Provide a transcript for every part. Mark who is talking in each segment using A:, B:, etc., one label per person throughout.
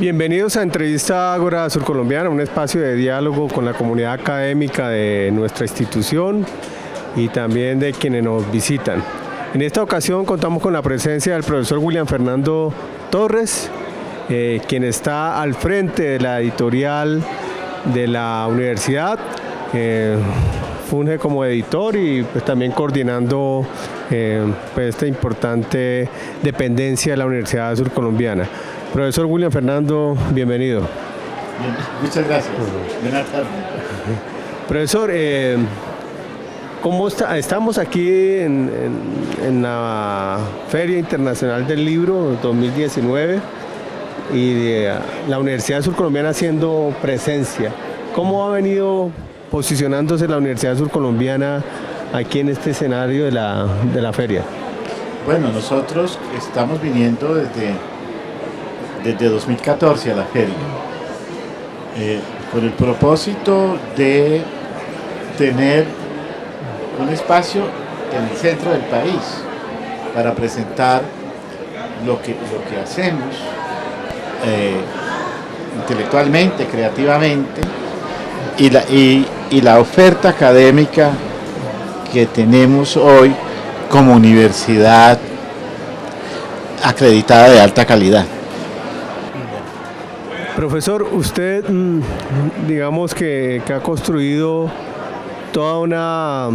A: Bienvenidos a Entrevista Ágora Surcolombiana, un espacio de diálogo con la comunidad académica de nuestra institución y también de quienes nos visitan. En esta ocasión contamos con la presencia del profesor William Fernando Torres, quien está al frente de la editorial de la universidad. Funge como editor y pues también coordinando pues esta importante dependencia de la Universidad Surcolombiana. Profesor William Fernando, bienvenido.
B: Bien, muchas gracias. Buenas tardes.
A: Profesor, ¿cómo está? Estamos aquí en la Feria Internacional del Libro 2019 y la Universidad Surcolombiana haciendo presencia. ¿Cómo ha venido posicionándose la Universidad Surcolombiana aquí en este escenario de la feria?
B: Bueno, nosotros estamos viniendo desde 2014 a la feria, con el propósito de tener un espacio en el centro del país para presentar lo que hacemos intelectualmente, creativamente, y la oferta académica que tenemos hoy como universidad acreditada de alta calidad.
A: Profesor, usted digamos que ha construido toda una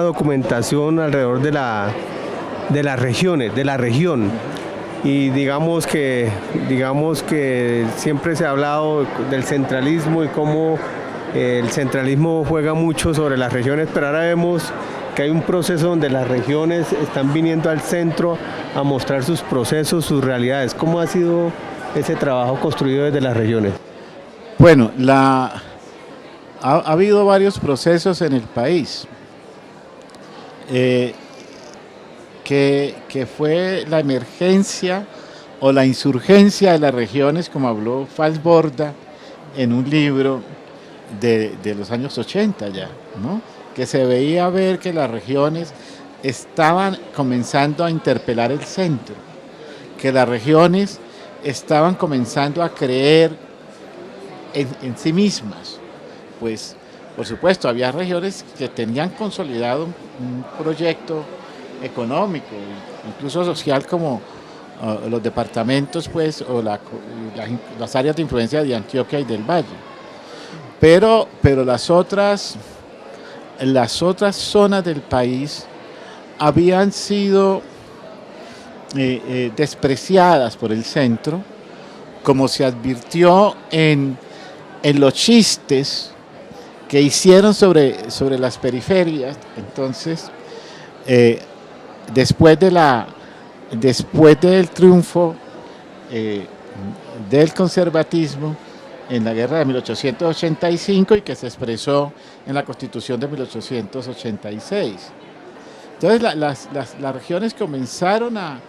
A: documentación alrededor de las regiones, de la región, y digamos que siempre se ha hablado del centralismo y cómo el centralismo juega mucho sobre las regiones, pero ahora vemos que hay un proceso donde las regiones están viniendo al centro a mostrar sus procesos, sus realidades. ¿Cómo ha sido ese trabajo construido desde las regiones?
B: Bueno, ha habido varios procesos en el país, que fue la emergencia o la insurgencia de las regiones, como habló Falsborda en un libro de los años 80 ya, ¿no? Que se veía ver que las regiones estaban comenzando a interpelar el centro, que las regiones estaban comenzando a creer en sí mismas. Pues, por supuesto, había regiones que tenían consolidado un proyecto económico, incluso social, como los departamentos, pues, o las áreas de influencia de Antioquia y del Valle. Pero las otras zonas del país habían sido despreciadas por el centro, como se advirtió en los chistes que hicieron sobre las periferias. Entonces, después del triunfo del conservatismo en la guerra de 1885 y que se expresó en la Constitución de 1886. Entonces las regiones comenzaron a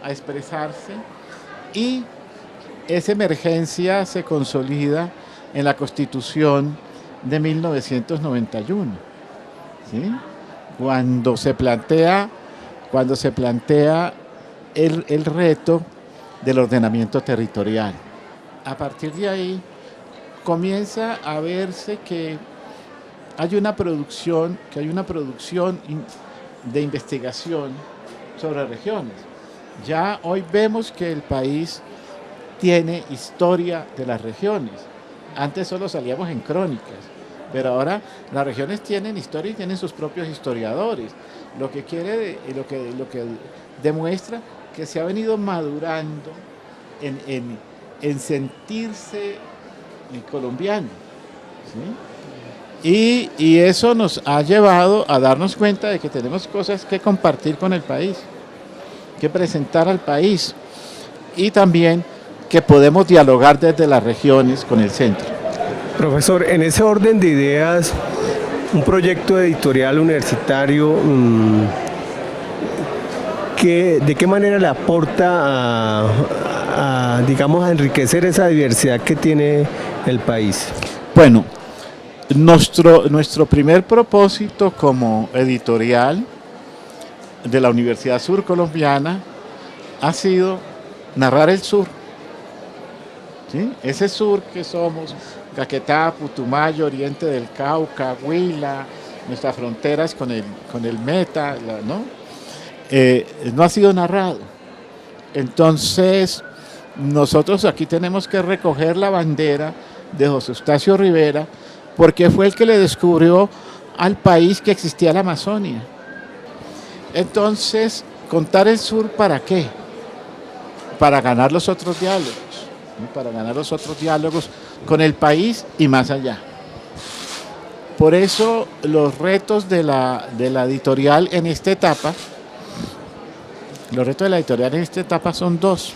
B: expresarse y esa emergencia se consolida en la Constitución de 1991, ¿sí? Cuando se plantea el reto del ordenamiento territorial. A partir de ahí comienza a verse que hay una producción de investigación sobre regiones. Ya hoy vemos que el país tiene historia de las regiones. Antes solo salíamos en crónicas, pero ahora las regiones tienen historia y tienen sus propios historiadores, lo que demuestra que se ha venido madurando en sentirse colombiano, ¿sí? Y eso nos ha llevado a darnos cuenta de que tenemos cosas que compartir con el país, que presentar al país, y también que podemos dialogar desde las regiones con el centro.
A: Profesor, en ese orden de ideas, un proyecto editorial universitario, ¿de qué manera le aporta digamos, a enriquecer esa diversidad que tiene el país?
B: Bueno, nuestro primer propósito como editorial de la Universidad Surcolombiana ha sido narrar el sur, ¿sí? Ese sur que somos, Caquetá, Putumayo, Oriente del Cauca, Huila, nuestras fronteras con el Meta, ¿no? No ha sido narrado. Entonces, nosotros aquí tenemos que recoger la bandera de José Eustacio Rivera, porque fue el que le descubrió al país que existía la Amazonia. Entonces, contar el sur, ¿para qué? Para ganar los otros diálogos, ¿no? Para ganar los otros diálogos con el país y más allá. Por eso los retos de la editorial en esta etapa, son dos.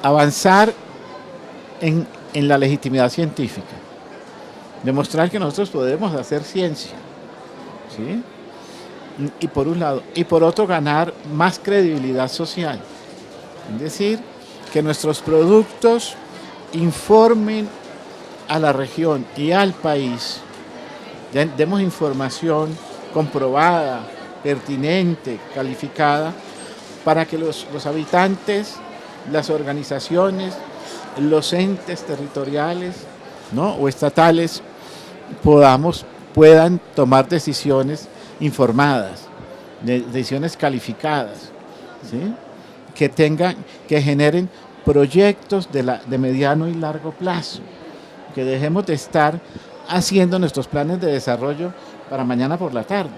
B: Avanzar en la legitimidad científica, demostrar que nosotros podemos hacer ciencia, ¿sí? Y por un lado, y por otro ganar más credibilidad social, es decir, que nuestros productos informen a la región y al país, demos información comprobada, pertinente, calificada, para que los habitantes, las organizaciones, los entes territoriales, ¿no? O estatales puedan tomar decisiones informadas, decisiones calificadas, ¿sí? Que generen proyectos de mediano y largo plazo, que dejemos de estar haciendo nuestros planes de desarrollo para mañana por la tarde,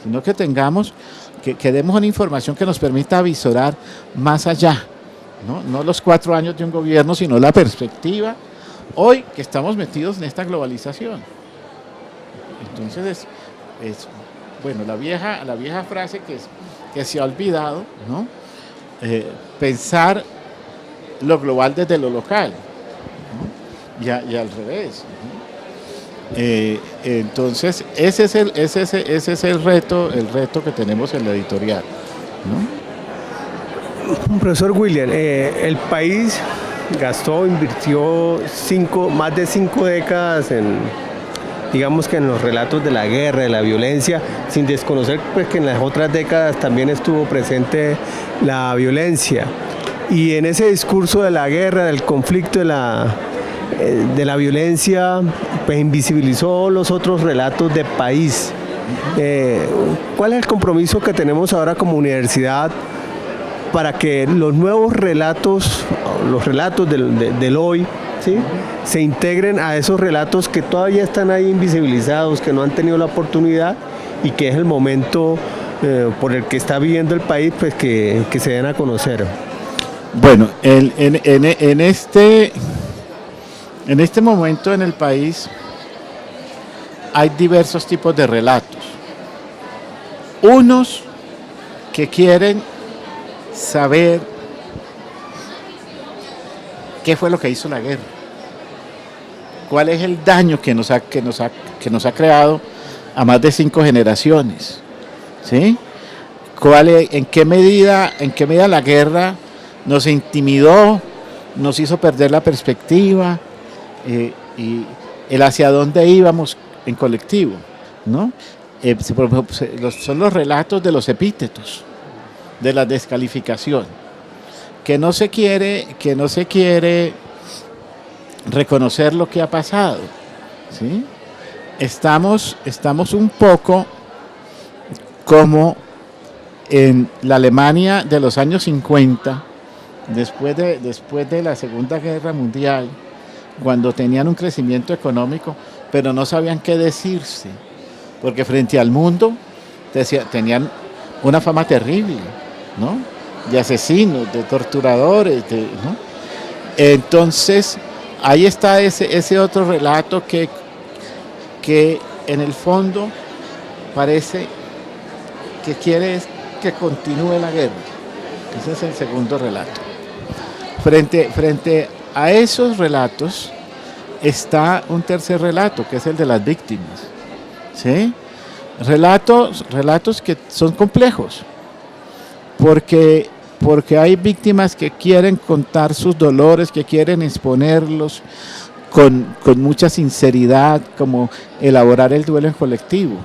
B: sino que que demos una información que nos permita visorar más allá, no los 4 años de un gobierno, sino la perspectiva hoy que estamos metidos en esta globalización. Entonces bueno, la vieja frase que se ha olvidado, ¿no? Pensar lo global desde lo local, ¿no? y al revés, ¿no? Entonces ese es el reto que tenemos en la editorial, ¿no?
A: Profesor William, el país invirtió más de 5 décadas digamos que en los relatos de la guerra, de la violencia, sin desconocer pues, que en las otras décadas también estuvo presente la violencia. Y en ese discurso de la guerra, del conflicto, de la violencia, pues invisibilizó los otros relatos de país. ¿Cuál es el compromiso que tenemos ahora como universidad para que los nuevos relatos, los relatos del hoy, ¿sí?, se integren a esos relatos que todavía están ahí invisibilizados, que no han tenido la oportunidad y que es el momento por el que está viviendo el país, pues que se den a conocer?
B: Bueno, en este momento en el país hay diversos tipos de relatos. Unos que quieren saber qué fue lo que hizo la guerra, cuál es el daño que nos ha creado a más de 5 generaciones, ¿sí? En qué medida la guerra nos intimidó, nos hizo perder la perspectiva y el hacia dónde íbamos en colectivo, ¿no? Son los relatos de los epítetos, de la descalificación, que no se quiere reconocer lo que ha pasado, ¿sí? Estamos un poco como en la Alemania de los años 50, después de la Segunda Guerra Mundial, cuando tenían un crecimiento económico, pero no sabían qué decirse, porque frente al mundo tenían una fama terrible, ¿no? De asesinos, de torturadores, ¿no? Entonces, ahí está ese otro relato que en el fondo parece que quiere que continúe la guerra. Ese es el segundo relato. Frente a esos relatos está un tercer relato, que es el de las víctimas, ¿sí? Relatos que son complejos, porque hay víctimas que quieren contar sus dolores, que quieren exponerlos con mucha sinceridad, como elaborar el duelo en colectivo.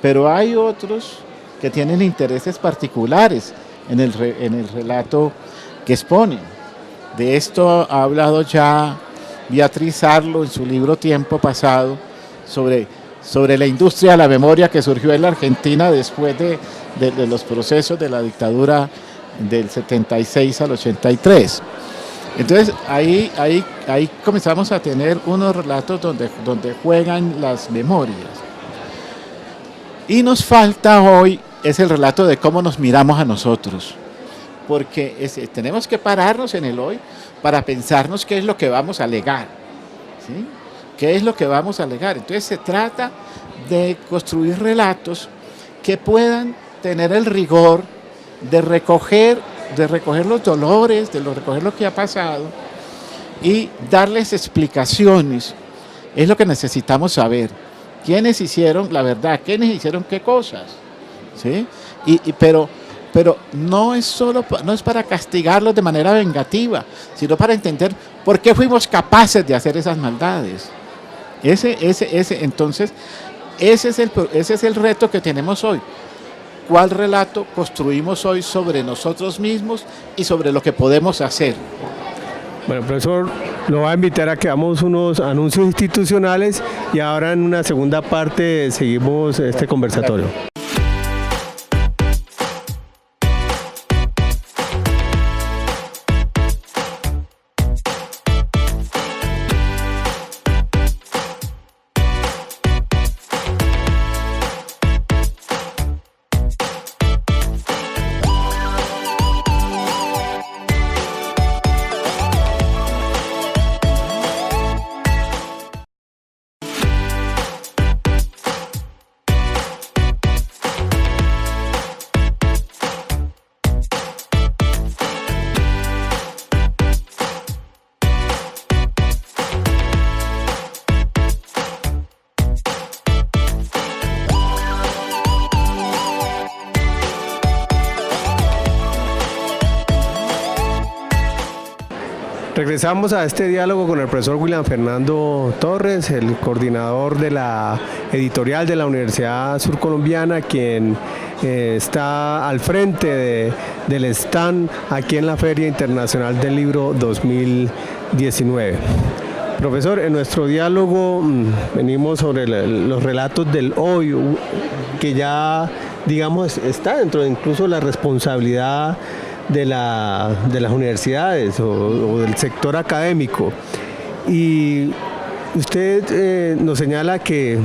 B: Pero hay otros que tienen intereses particulares en el relato que exponen, De esto ha hablado ya Beatriz Arlo en su libro Tiempo Pasado, sobre la industria de la memoria que surgió en la Argentina después de los procesos de la dictadura del 76 al 83. Entonces ahí comenzamos a tener unos relatos donde juegan las memorias. Y nos falta hoy es el relato de cómo nos miramos a nosotros, porque tenemos que pararnos en el hoy para pensarnos qué es lo que vamos a legar, ¿sí? ¿Qué es lo que vamos a legar? Entonces se trata de construir relatos que puedan tener el rigor de recoger los dolores, de recoger lo que ha pasado y darles explicaciones. Es lo que necesitamos saber. ¿Quiénes hicieron la verdad? ¿Quiénes hicieron qué cosas? ¿Sí? Pero no es para castigarlos de manera vengativa, sino para entender por qué fuimos capaces de hacer esas maldades. Entonces, ese es el reto que tenemos hoy. ¿Cuál relato construimos hoy sobre nosotros mismos y sobre lo que podemos hacer?
A: Bueno, profesor, lo voy a invitar a que hagamos unos anuncios institucionales y ahora en una segunda parte seguimos este conversatorio. Regresamos a este diálogo con el profesor William Fernando Torres, el coordinador de la editorial de la Universidad Surcolombiana, quien está al frente del stand aquí en la Feria Internacional del Libro 2019. Profesor, en nuestro diálogo venimos sobre los relatos del hoy, que ya, digamos, está dentro de incluso la responsabilidad de las universidades o del sector académico. Y usted nos señala que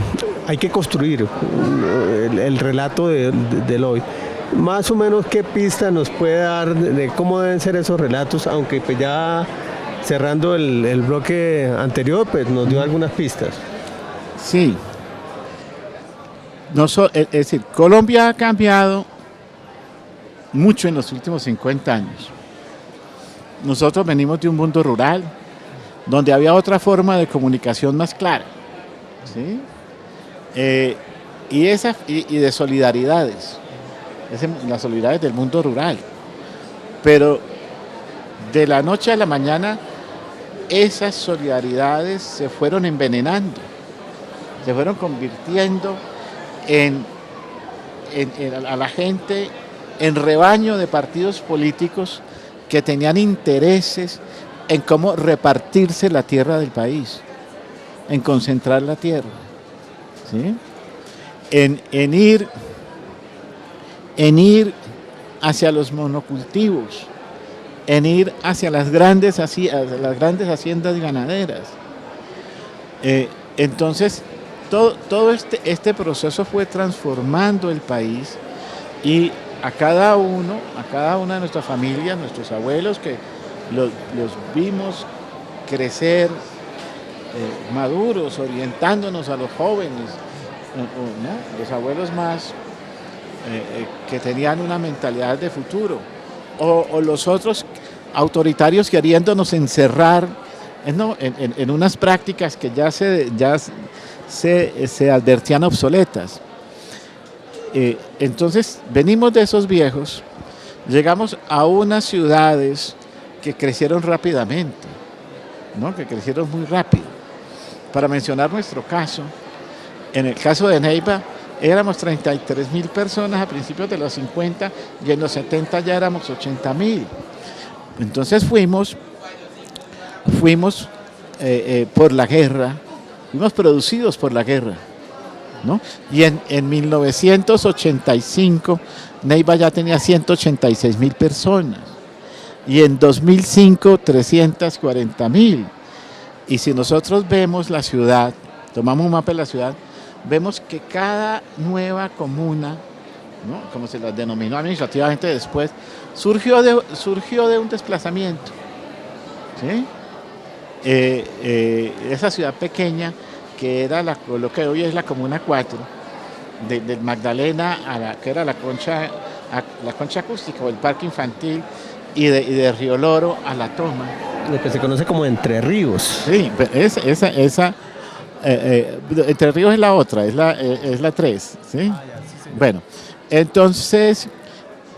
A: hay que construir el relato del hoy. Más o menos, ¿qué pista nos puede dar de cómo deben ser esos relatos? Aunque pues ya cerrando el bloque anterior, pues nos dio algunas pistas.
B: Sí. Es decir, Colombia ha cambiado mucho en los últimos 50 años. Nosotros venimos de un mundo rural, donde había otra forma de comunicación más clara, ¿sí? Y de solidaridades, las solidaridades del mundo rural. Pero de la noche a la mañana, esas solidaridades se fueron envenenando, se fueron convirtiendo a la gente en rebaño de partidos políticos que tenían intereses en cómo repartirse la tierra del país, en concentrar la tierra, ¿sí? en ir hacia los monocultivos, en ir hacia las grandes haciendas ganaderas. Entonces, todo este proceso fue transformando el país, y a cada una de nuestras familias, nuestros abuelos, que los vimos crecer maduros, orientándonos a los jóvenes, ¿no? Los abuelos más que tenían una mentalidad de futuro, o los otros autoritarios queriéndonos encerrar en unas prácticas que ya se advertían obsoletas. Entonces venimos de esos viejos, llegamos a unas ciudades que crecieron rápidamente, ¿no? Que crecieron muy rápido. Para mencionar nuestro caso, en el caso de Neiva éramos 33.000 personas a principios de los 50 y en los 70 ya éramos 80.000. Entonces fuimos fuimos por la guerra, fuimos producidos por la guerra, ¿no? Y en 1985 Neiva ya tenía 186.000 personas y en 2005 340.000. Y si nosotros vemos la ciudad, tomamos un mapa de la ciudad, vemos que cada nueva comuna, ¿no?, como se la denominó administrativamente después, surgió de un desplazamiento, ¿sí? Esa ciudad pequeña que era lo que hoy es la Comuna 4, del Magdalena que era la concha acústica o el parque infantil, y de Río Loro a La Toma.
A: Lo que se conoce como Entre Ríos.
B: Sí, Entre Ríos es la otra, es la 3, ¿sí? Bueno, entonces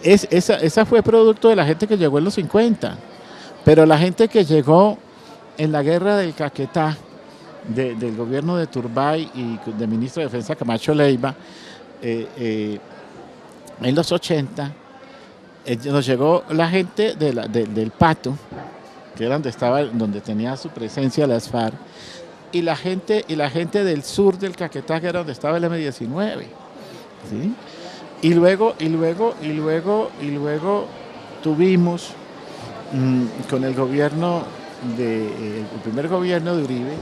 B: esa fue producto de la gente que llegó en los 50, pero la gente que llegó en la guerra del Caquetá, del gobierno de Turbay y del ministro de Defensa Camacho Leiva, en los 80, nos llegó la gente del Pato, que era donde tenía su presencia las FARC, y la gente del sur del Caquetá, que era donde estaba el M-19, ¿sí? Y luego tuvimos con el primer gobierno de Uribe,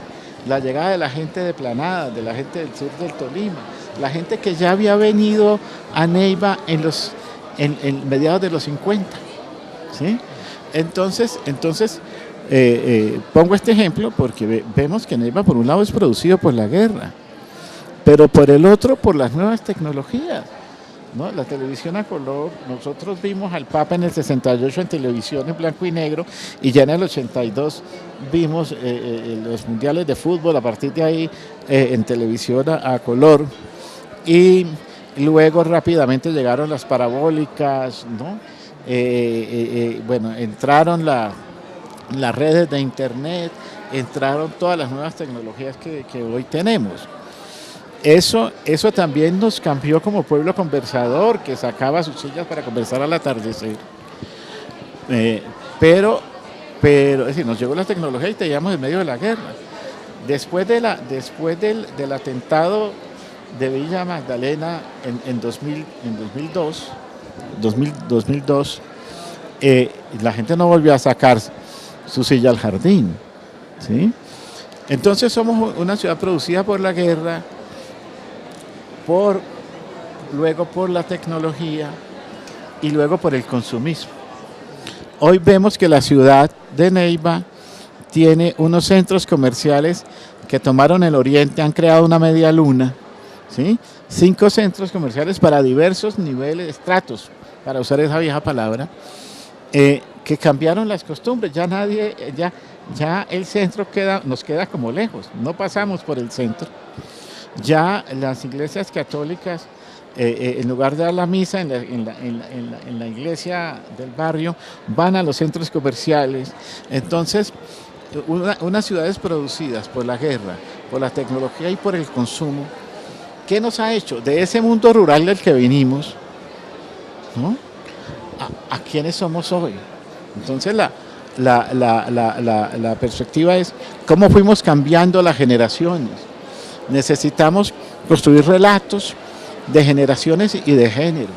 B: la llegada de la gente de Planada, de la gente del sur del Tolima, la gente que ya había venido a Neiva en mediados de los 50, ¿sí? Entonces pongo este ejemplo porque vemos que Neiva por un lado es producido por la guerra, pero por el otro por las nuevas tecnologías, ¿no? La televisión a color, nosotros vimos al Papa en el 68 en televisión en blanco y negro, y ya en el 82 vimos los mundiales de fútbol a partir de ahí en televisión a color, y luego rápidamente llegaron las parabólicas, ¿no? Bueno, entraron las redes de internet, entraron todas las nuevas tecnologías que hoy tenemos. Eso también nos cambió como pueblo conversador, que sacaba sus sillas para conversar al atardecer. Pero es decir, nos llegó la tecnología y teníamos en medio de la guerra. Después del atentado de Villa Magdalena en 2002, la gente no volvió a sacar su silla al jardín, ¿sí? Entonces somos una ciudad producida por la guerra, luego por la tecnología y luego por el consumismo. Hoy vemos que la ciudad de Neiva tiene unos centros comerciales que tomaron el oriente, han creado una media luna, ¿sí? 5 centros comerciales para diversos niveles, estratos, para usar esa vieja palabra, que cambiaron las costumbres. Ya el centro nos queda como lejos, no pasamos por el centro. Ya las iglesias católicas, en lugar de dar la misa en la iglesia del barrio, van a los centros comerciales. Entonces, unas ciudades producidas por la guerra, por la tecnología y por el consumo, ¿qué nos ha hecho? De ese mundo rural del que vinimos, ¿no?, ¿a quiénes somos hoy? Entonces la perspectiva es cómo fuimos cambiando las generaciones. Necesitamos construir relatos de generaciones y de género.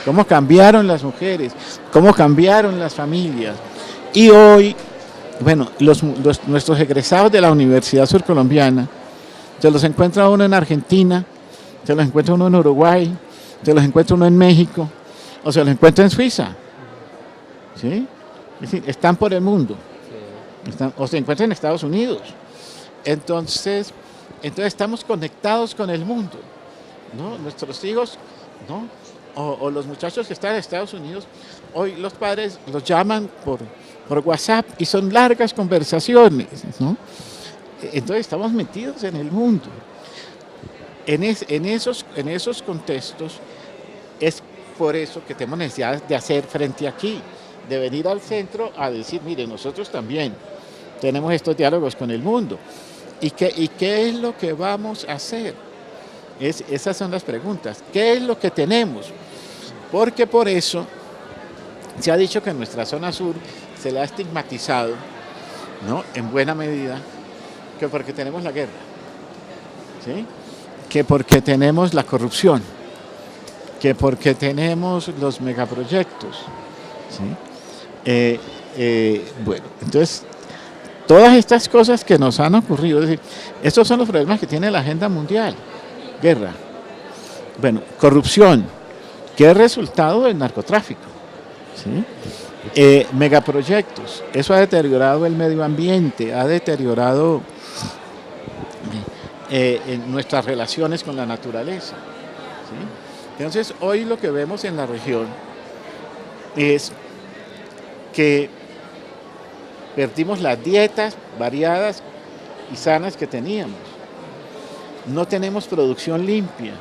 B: Cómo cambiaron las mujeres, cómo cambiaron las familias. Y hoy, bueno, nuestros egresados de la Universidad Surcolombiana, se los encuentra uno en Argentina, se los encuentra uno en Uruguay, se los encuentra uno en México, o se los encuentra en Suiza, ¿sí? Es decir, están por el mundo, o se encuentran en Estados Unidos. Entonces estamos conectados con el mundo, ¿no? Nuestros hijos, ¿no?, o los muchachos que están en Estados Unidos, hoy los padres los llaman por WhatsApp y son largas conversaciones, ¿no? Entonces estamos metidos en el mundo. En esos contextos es por eso que tenemos necesidad de hacer frente aquí, de venir al centro a decir, mire, nosotros también tenemos estos diálogos con el mundo. ¿Y qué es lo que vamos a hacer? Esas son las preguntas. ¿Qué es lo que tenemos? Porque por eso se ha dicho que en nuestra zona sur se le ha estigmatizado ¿no? En buena medida, que porque tenemos la guerra, ¿sí? Que porque tenemos la corrupción, que porque tenemos los megaproyectos, ¿sí? Bueno, entonces, todas estas cosas que nos han ocurrido, es decir, estos son los problemas que tiene la agenda mundial. Guerra, bueno, corrupción, que es resultado del narcotráfico, ¿sí? Megaproyectos, eso ha deteriorado el medio ambiente, ha deteriorado nuestras relaciones con la naturaleza, ¿sí? Entonces, hoy lo que vemos en la región es que perdimos las dietas variadas y sanas que teníamos. No tenemos producción limpia.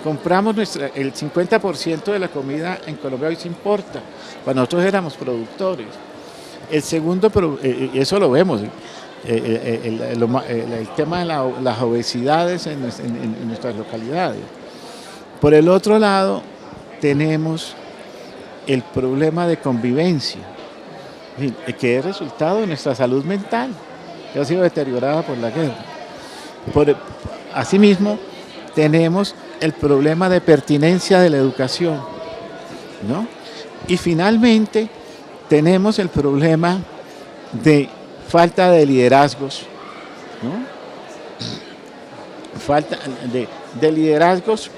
B: Compramos el 50% de la comida en Colombia hoy se importa, cuando nosotros éramos productores. El segundo, eso lo vemos, el tema de las obesidades en nuestras localidades. Por el otro lado, tenemos el problema de convivencia, que es resultado de nuestra salud mental, que ha sido deteriorada por la guerra. Asimismo, tenemos el problema de pertinencia de la educación, ¿no? Y finalmente, tenemos el problema de falta de liderazgos, ¿no? Falta de liderazgos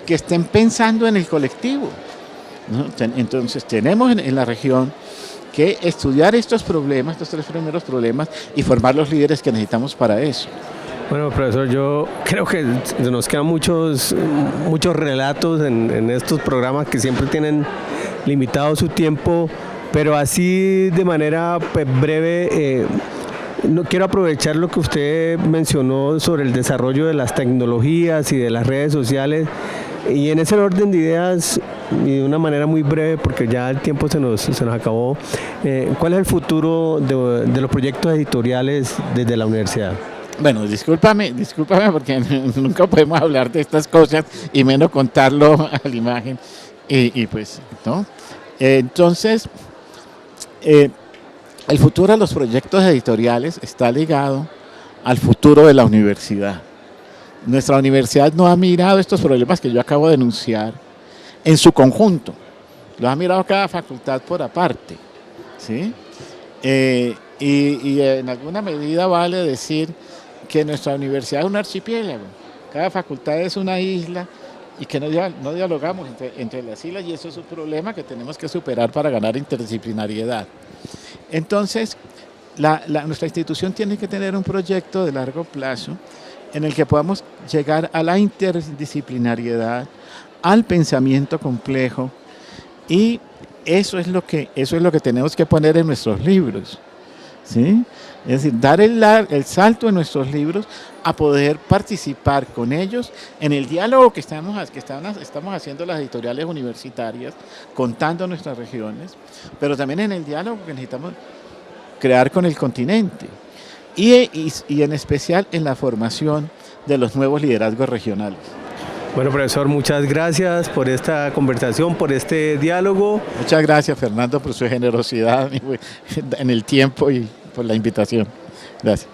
B: que estén pensando en el colectivo, ¿no? Entonces, tenemos en la región que estudiar estos problemas, estos tres primeros problemas, y formar los líderes que necesitamos para eso.
A: Bueno, profesor, yo creo que nos quedan muchos relatos en estos programas que siempre tienen limitado su tiempo, pero así de manera breve, no quiero aprovechar lo que usted mencionó sobre el desarrollo de las tecnologías y de las redes sociales, y en ese orden de ideas, y de una manera muy breve, porque ya el tiempo se nos acabó, ¿cuál es el futuro de los proyectos editoriales desde la universidad?
B: Bueno, discúlpame porque nunca podemos hablar de estas cosas y menos contarlo a la imagen y pues, ¿no? Entonces, el futuro de los proyectos editoriales está ligado al futuro de la universidad. Nuestra universidad no ha mirado estos problemas que yo acabo de enunciar en su conjunto, los ha mirado cada facultad por aparte, ¿sí? Y en alguna medida vale decir que nuestra universidad es un archipiélago, cada facultad es una isla y que no dialogamos entre las islas, y eso es un problema que tenemos que superar para ganar interdisciplinariedad. Entonces, nuestra institución tiene que tener un proyecto de largo plazo en el que podamos llegar a la interdisciplinariedad, al pensamiento complejo, y eso es lo que tenemos que poner en nuestros libros, ¿sí? Es decir, dar el salto en nuestros libros a poder participar con ellos en el diálogo que estamos haciendo las editoriales universitarias, contando nuestras regiones, pero también en el diálogo que necesitamos crear con el continente y en especial en la formación de los nuevos liderazgos regionales.
A: Bueno, profesor, muchas gracias por esta conversación, por este diálogo.
B: Muchas gracias, Fernando, por su generosidad en el tiempo y por la invitación. Gracias.